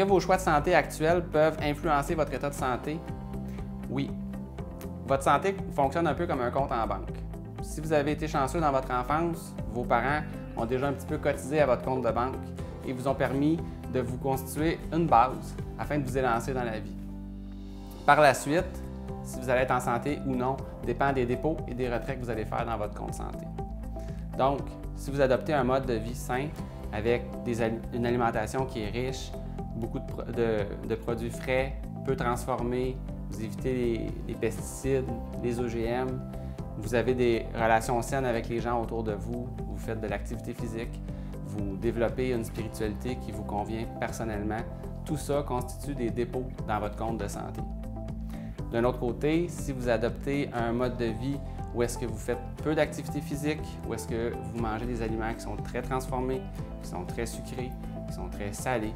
vos choix de santé actuels peuvent influencer votre état de santé? Oui. Votre santé fonctionne un peu comme un compte en banque. Si vous avez été chanceux dans votre enfance, vos parents ont déjà un petit peu cotisé à votre compte de banque et vous ont permis de vous constituer une base afin de vous élancer dans la vie. Par la suite, si vous allez être en santé ou non, dépend des dépôts et des retraits que vous allez faire dans votre compte santé. Donc, si vous adoptez un mode de vie sain avec une alimentation qui est riche, beaucoup de produits frais, peu transformés, vous évitez les pesticides, les OGM, vous avez des relations saines avec les gens autour de vous, vous faites de l'activité physique, vous développez une spiritualité qui vous convient personnellement, tout ça constitue des dépôts dans votre compte de santé. D'un autre côté, si vous adoptez un mode de vie où est-ce que vous faites peu d'activité physique, où est-ce que vous mangez des aliments qui sont très transformés, qui sont très sucrés, qui sont très salés,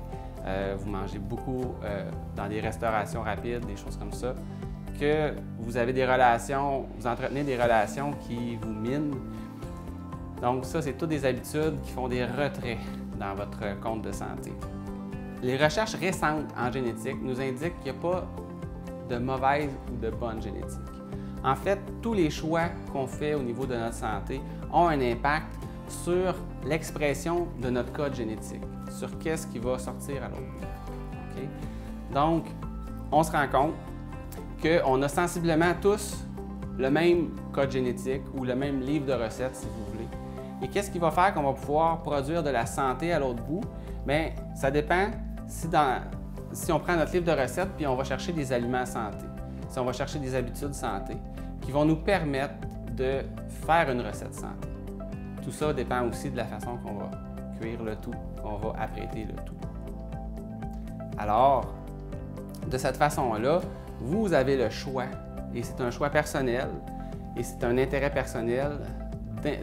vous mangez beaucoup dans des restaurations rapides, des choses comme ça, que vous avez des relations, vous entretenez des relations qui vous minent. Donc ça, c'est toutes des habitudes qui font des retraits dans votre compte de santé. Les recherches récentes en génétique nous indiquent qu'il n'y a pas de mauvaise ou de bonne génétique. En fait, tous les choix qu'on fait au niveau de notre santé ont un impact sur l'expression de notre code génétique, sur qu'est-ce qui va sortir à l'autre bout. Okay? Donc, on se rend compte qu'on a sensiblement tous le même code génétique ou le même livre de recettes, si vous voulez. Et qu'est-ce qui va faire qu'on va pouvoir produire de la santé à l'autre bout? Bien, ça dépend si on prend notre livre de recettes puis on va chercher des aliments santé, si on va chercher des habitudes santé qui vont nous permettre de faire une recette santé. Tout ça dépend aussi de la façon qu'on va cuire le tout, qu'on va apprêter le tout. Alors, de cette façon-là, vous avez le choix, et c'est un choix personnel, et c'est un intérêt personnel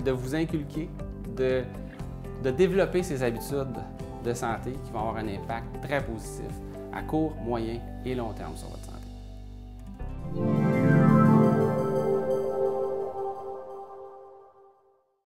de vous inculquer, de développer ces habitudes de santé qui vont avoir un impact très positif à court, moyen et long terme sur votre santé.